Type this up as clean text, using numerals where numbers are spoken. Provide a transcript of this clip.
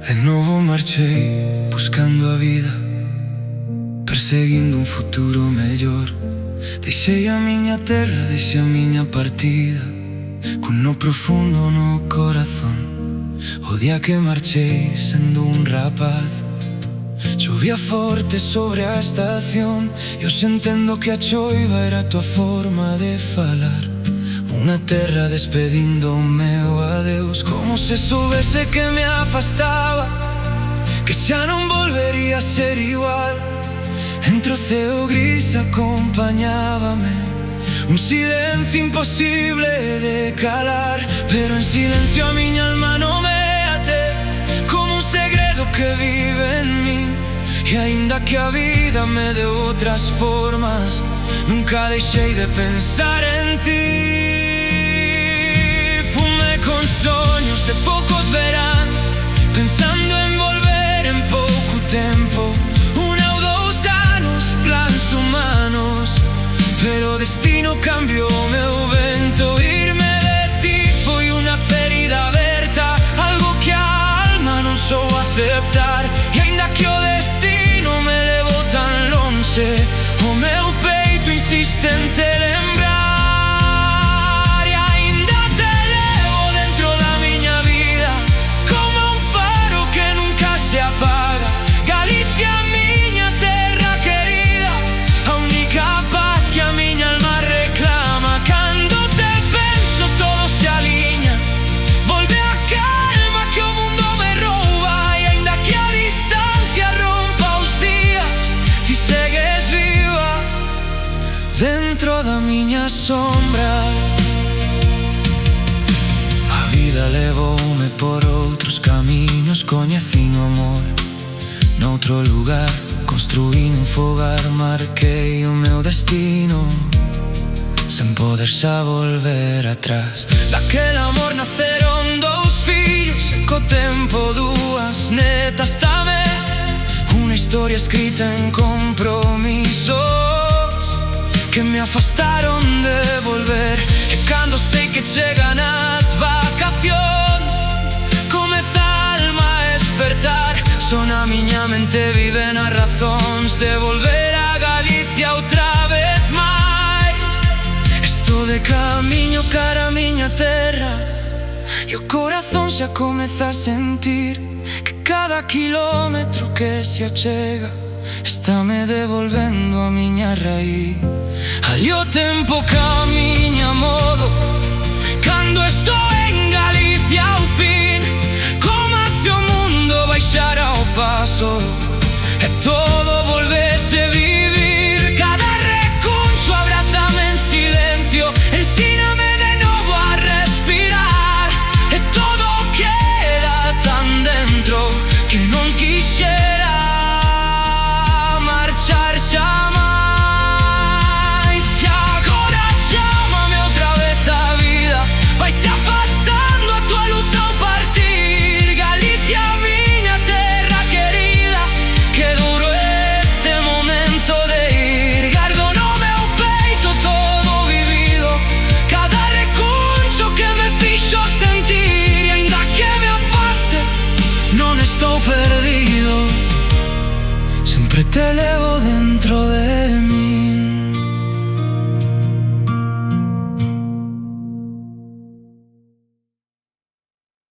De novo marchei buscando a vida, perseguindo un futuro mellor. Deixei a miña terra, deixei a miña partida, cun no profundo no corazón. O día que marchei sendo un rapaz, chovía forte sobre a estación. Eu entendo que a choiva era a tua forma de falar, unha terra despedindo o meu adeus. Como se soubese que me afastaba, que xa non volvería a ser igual. Entre o ceo gris acompañábame un silencio imposible de calar, pero en silencio a miña alma non me ate, como un segredo que vive en min. E aínda que a vida me deu outras formas, nunca deixei de pensar en ti. Con soños de poucos veráns, pensando en volver en pouco tempo, 1 ou 2 anos, plans humanos. Pero o destino cambiou o meu vento. Irme de ti foi unha ferida aberta, algo que a alma non sou aceptar. E aínda que o destino me levou tan lonxe, o meu peito insiste en te lembrar. Dentro da miña sombra, a vida levoume por outros camiños. Coñecín o amor noutro lugar, construín un fogar, marquei o meu destino sen poder xa volver atrás. Daquel amor naceron 2 fillos e co tempo 2 netas tamén, unha historia escrita en compromisos que me afastaron de volver. E cando sei que chegan as vacacións, comeza a alma a despertar. Son a miña mente, viven as razóns de volver a Galicia outra vez máis. Estou de camiño cara a miña terra, e o corazón xa comeza a sentir que cada kilómetro que se achega estáme devolvendo a miña raíz. Aí o tempo camiña a modo, cando estou en Galicia ao fin, como se o mundo baixara ao paso e todo volvese a vivir. Cada recuncho abrázame en silencio, ensíname de novo a respirar, e todo queda tan dentro que non quixera marchar xa. Te levo dentro de